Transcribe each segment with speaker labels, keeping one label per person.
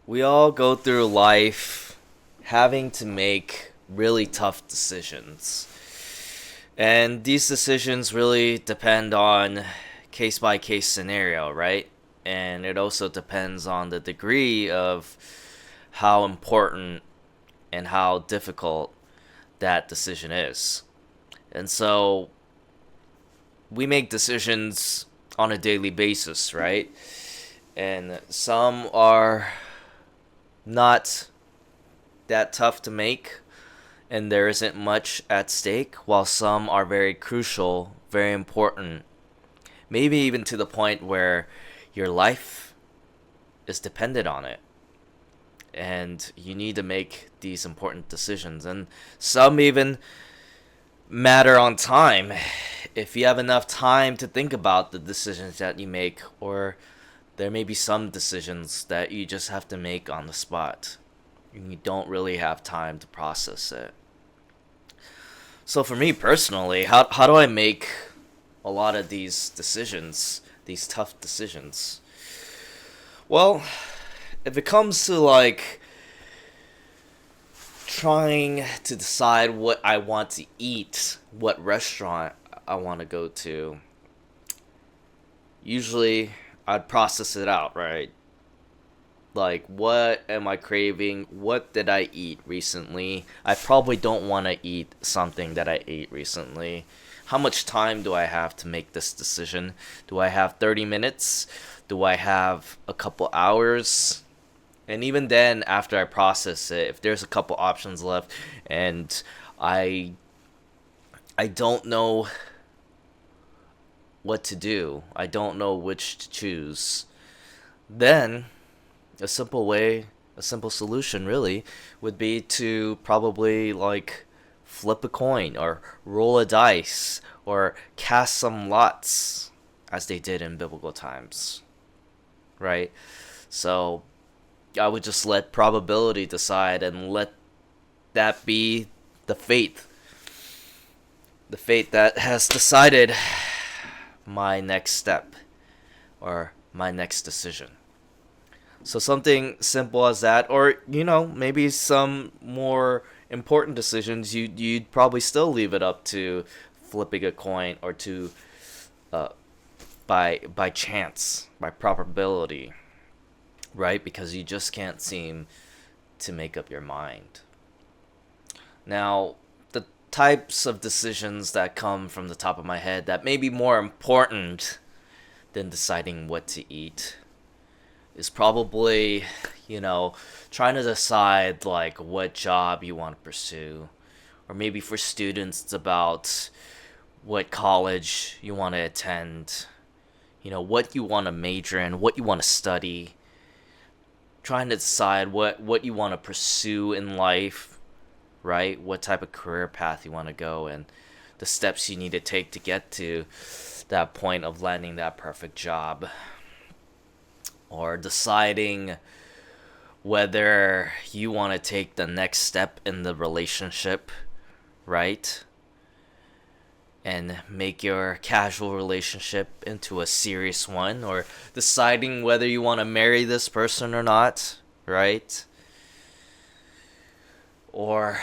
Speaker 1: We all go through life having to make really tough decisions. And these decisions really depend on case by case scenario, right? And it also depends on the degree of how important and how difficult that decision is. And so we make decisions on a daily basis, right? And some are not that tough to make, and there isn't much at stake, while some are very crucial, very important, maybe even to the point where your life is dependent on it. And you need to make these important decisions. And some even matter on time. If you have enough time to think about the decisions that you make, or there may be some decisions that you just have to make on the spot. And you don't really have time to process it. So for me personally, how do I make a lot of these decisions, these tough decisions? Well, if it comes to like trying to decide what I want to eat, what restaurant I want to go to, usually I'd process it out, right? Like, what am I craving? What did I eat recently? I probably don't want to eat something that I ate recently. How much time do I have to make this decision? Do I have 30 minutes? Do I have a couple hours? And even then, after I process it, if there's a couple options left and I I don't know what to do, I don't know which to choose, then a simple way, a simple solution really, would be to probably like flip a coin or roll a dice or cast some lots as they did in biblical times, right? So I would just let probability decide and let that be the fate, the fate that has decided my next step or my next decision. So something simple as that, or maybe some more important decisions, you'd probably still leave it up to flipping a coin or to uh, by chance, by probability, right? Because you just can't seem to make up your mind. Now, the types of decisions that come from the top of my head that may be more important than deciding what to eat is probably, you know, trying to decide like what job you want to pursue. Or maybe for students, it's about what college you want to attend, what you want to major in, what you want to study. Trying to decide what you want to pursue in life, right? What type of career path you want to go and the steps you need to take to get to that point of landing that perfect job. Or deciding whether you want to take the next step in the relationship, right? And make your casual relationship into a serious one, or deciding whether you want to marry this person or not, right? Or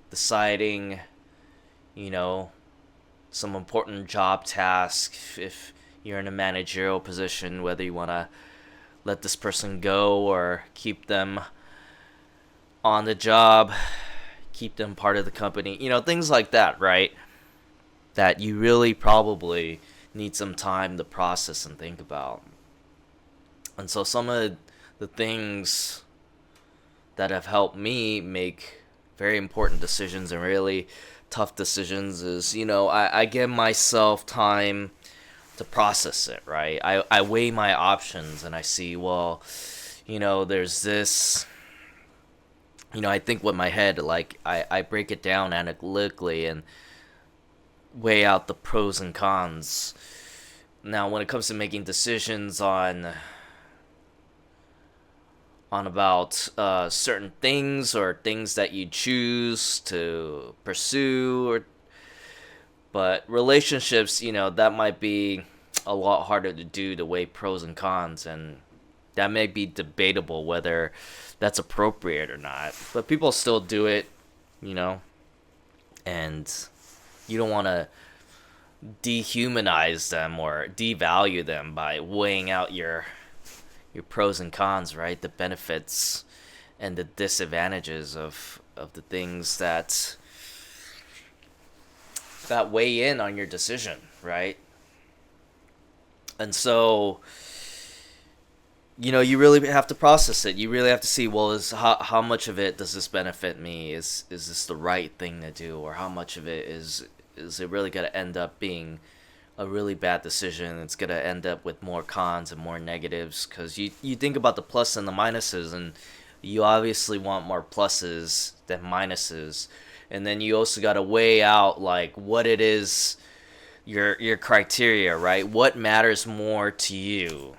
Speaker 1: deciding, you know, some important job task if you're in a managerial position, whether you want to let this person go or keep them on the job, keep them part of the company, things like that, right? That you really probably need some time to process and think about. And so some of the things that have helped me make very important decisions and really tough decisions is, I give myself time to process it, right? I weigh my options and I see, well, there's this, I think with my head, like I break it down analytically and weigh out the pros and cons. Now, when it comes to making decisions on about certain things or things that you choose to pursue, but relationships, that might be a lot harder to do, to weigh pros and cons. And That may be debatable whether that's appropriate or not, but people still do it, you know, and you don't want to dehumanize them or devalue them by weighing out your pros and cons, right? The benefits and the disadvantages of the things that weigh in on your decision, right? And so, you really have to process it. You really have to see, well, is how much of it does this benefit me? Is this the right thing to do, or how much of it is it really going to end up being a really bad decision? It's going to end up with more cons and more negatives, because you think about the plus and the minuses, and you obviously want more pluses than minuses. And then you also got to weigh out like what it is, your criteria, right? What matters more to you,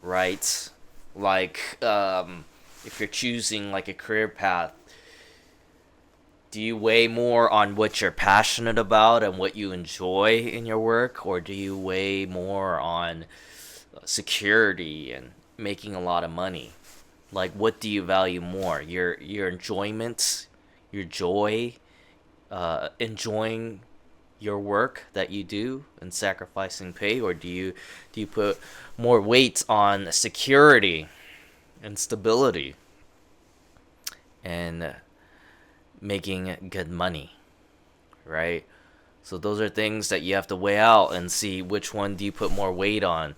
Speaker 1: right? Like, if you're choosing like a career path, do you weigh more on what you're passionate about and what you enjoy in your work, or do you weigh more on security and making a lot of money? Like, what do you value more? Your enjoyment, your joy, enjoying your work that you do and sacrificing pay, or do you put more weight on security and stability and making good money, right? So those are things that you have to weigh out and see which one do you put more weight on,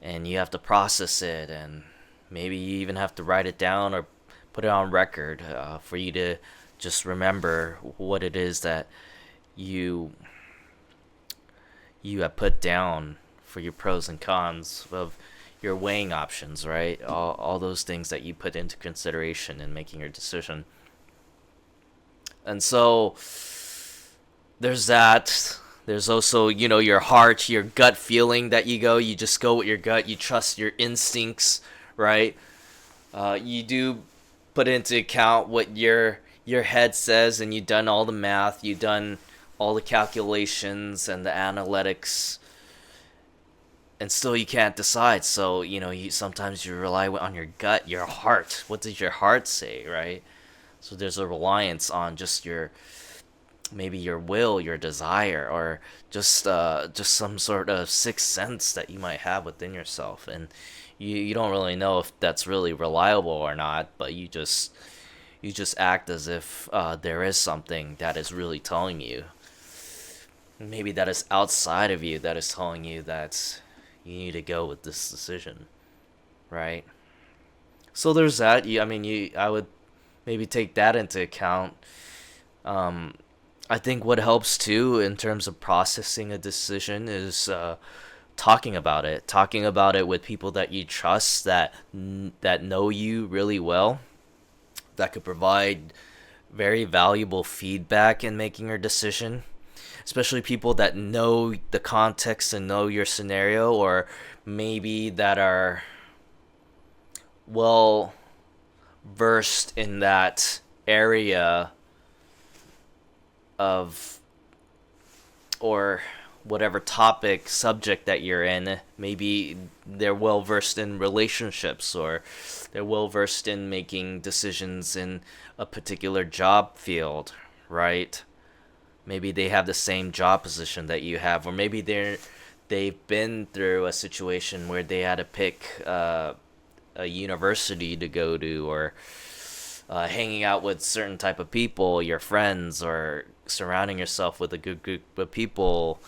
Speaker 1: and you have to process it, and maybe you even have to write it down or put it on record, for you to just remember what it is that you have put down for your pros and cons of your weighing options, right? All those things that you put into consideration in making your decision. And so there's that. There's also, your heart, your gut feeling that you just go with your gut, you trust your instincts, right? You do put into account what your head says, and you've done all the math, you've done all the calculations and the analytics, and still you can't decide. So sometimes you rely on your gut, your heart. What does your heart say, right? So there's a reliance on just maybe your will, your desire, or just some sort of sixth sense that you might have within yourself, and you don't really know if that's really reliable or not, but you just act as if there is something that is really telling you. Maybe that is outside of you that is telling you that you need to go with this decision, right? So there's that. I would maybe take that into account. I think what helps too in terms of processing a decision is talking about it with people that you trust, that know you really well, that could provide very valuable feedback in making your decision, especially people that know the context and know your scenario, or maybe that are well versed in that area of, or whatever topic subject that you're in. Maybe they're well versed in relationships, or they're well versed in making decisions in a particular job field, right? Maybe they have the same job position that you have, or maybe they've been through a situation where they had to pick a university to go to, or hanging out with certain type of people, your friends, or surrounding yourself with a good group of people,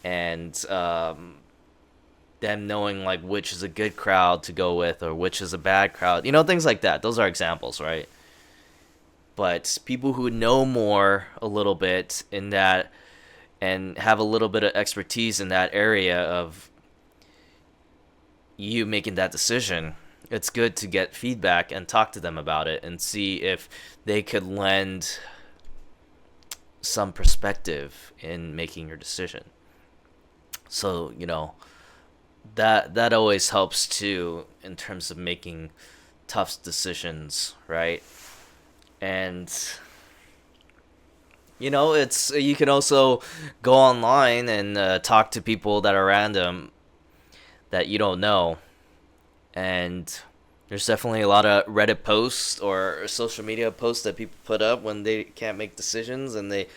Speaker 1: and them knowing like which is a good crowd to go with or which is a bad crowd, things like that. Those are examples, right? But people who know more a little bit in that and have a little bit of expertise in that area of you making that decision, it's good to get feedback and talk to them about it and see if they could lend some perspective in making your decision. So, that always helps too in terms of making tough decisions, right? And it's, you can also go online and talk to people that are random that you don't know, And there's definitely a lot of Reddit posts or social media posts that people put up when they can't make decisions, and they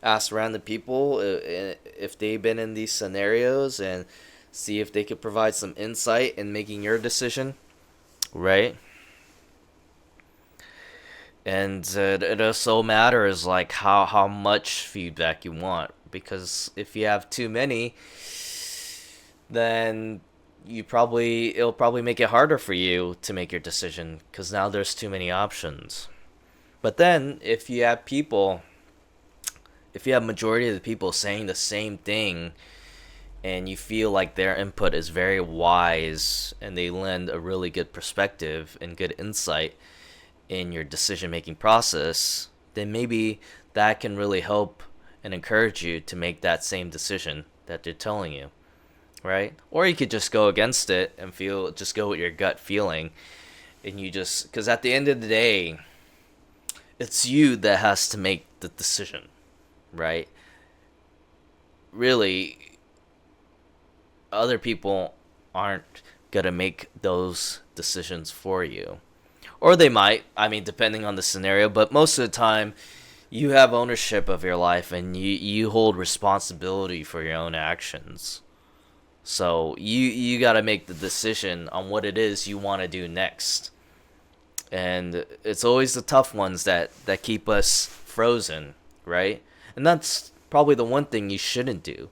Speaker 1: ask random people if they've been in these scenarios and see if they could provide some insight in making your decision, right? And it also matters like how much feedback you want, because if you have too many, then it'll probably make it harder for you to make your decision, because now there's too many options. But then if you have majority of the people saying the same thing, and you feel like their input is very wise and they lend a really good perspective and good insight in your decision making process, then maybe that can really help and encourage you to make that same decision that they're telling you, right? Or you could just go against it and just go with your gut feeling, and because at the end of the day, it's you that has to make the decision, right? Really, other people aren't gonna make those decisions for you. Or they might, I mean, depending on the scenario, but most of the time, you have ownership of your life, and you hold responsibility for your own actions. So you got to make the decision on what it is you want to do next. And it's always the tough ones that keep us frozen, right? And that's probably the one thing you shouldn't do,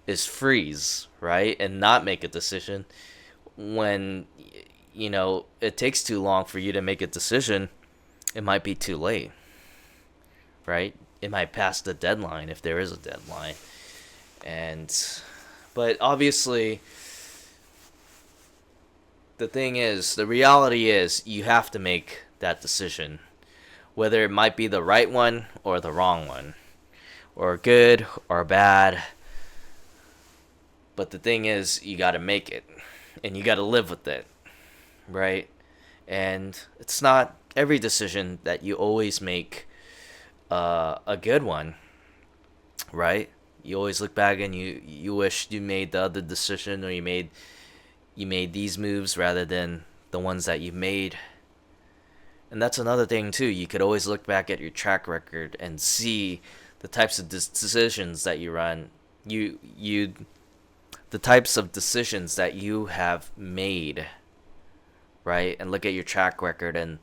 Speaker 1: is freeze, right? And not make a decision when it takes too long for you to make a decision. It might be too late, right? It might pass the deadline, if there is a deadline. But obviously, the reality is you have to make that decision, whether it might be the right one or the wrong one, or good or bad. But the thing is, you got to make it, and you got to live with it, right? And it's not every decision that you always make a good one, right? You always look back and you wish you made the other decision, or you made these moves rather than the ones that you made. And that's another thing too. You could always look back at your track record and see the types of decisions that you run. The types of decisions that you have made, right? And look at your track record and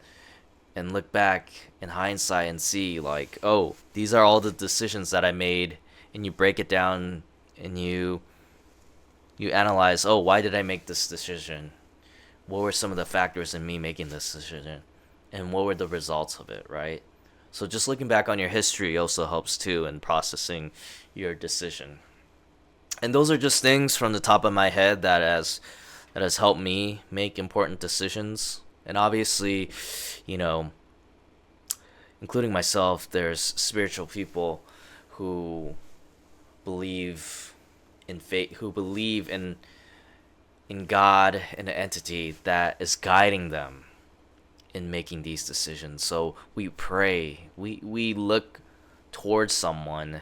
Speaker 1: look back in hindsight and see like, oh, these are all the decisions that I made, and you break it down and you analyze, oh, why did I make this decision? What were some of the factors in me making this decision? And what were the results of it, right? So just looking back on your history also helps too in processing your decision. And those are just things from the top of my head that has helped me make important decisions. And obviously, including myself, there's spiritual people who believe in faith, who believe in God and an entity that is guiding them in making these decisions. So we pray, we look towards someone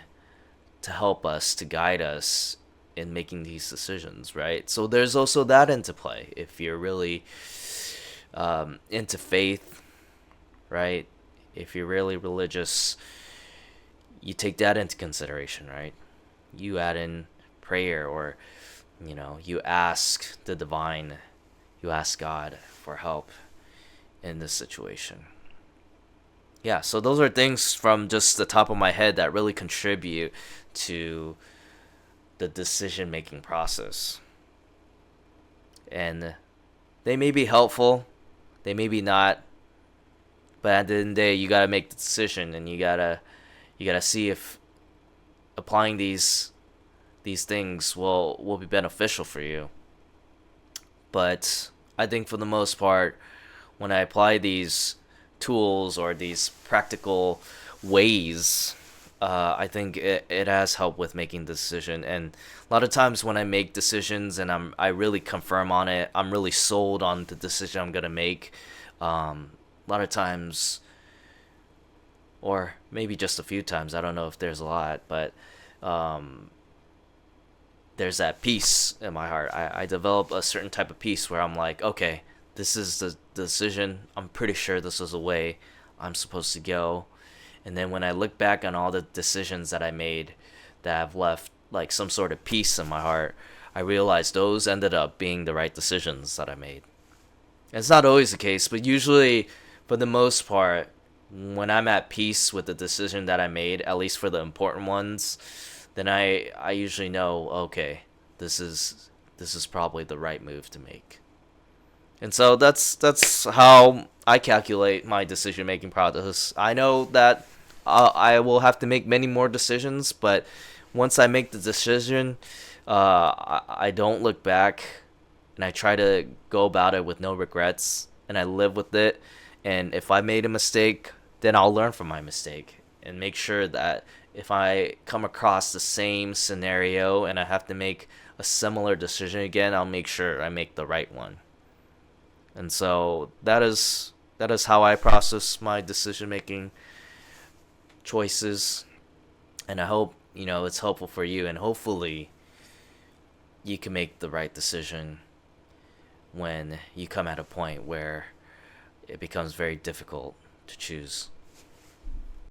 Speaker 1: to help us, to guide us in making these decisions, right? So there's also that into play. If you're really into faith, right? If you're really religious, you take that into consideration, right? You add in prayer, or you ask the divine, you ask God for help in this situation. Yeah, so those are things from just the top of my head that really contribute to the decision making process. And they may be helpful, they may be not, but at the end of the day, you gotta make the decision, and you gotta see if applying these things will be beneficial for you. But I think for the most part, when I apply these tools or these practical ways, I think it has helped with making the decision. And a lot of times when I make decisions and I really confirm on it, I'm really sold on the decision I'm gonna make. A lot of times, or maybe just a few times, I don't know if there's a lot, but there's that peace in my heart. I develop a certain type of peace where I'm like, okay, this is the decision. I'm pretty sure this is the way I'm supposed to go. And then when I look back on all the decisions that I made that have left like some sort of peace in my heart, I realized those ended up being the right decisions that I made. And it's not always the case, but usually, for the most part, when I'm at peace with the decision that I made, at least for the important ones, then I usually know, okay, this is probably the right move to make. And so that's how I calculate my decision making process. I know that I will have to make many more decisions, but once I make the decision, I don't look back, and I try to go about it with no regrets, and I live with it. And if I made a mistake, then I'll learn from my mistake and make sure that if I come across the same scenario and I have to make a similar decision again, I'll make sure I make the right one. And so that is how I process my decision making choices, and I hope it's helpful for you, and hopefully you can make the right decision when you come at a point where it becomes very difficult to choose.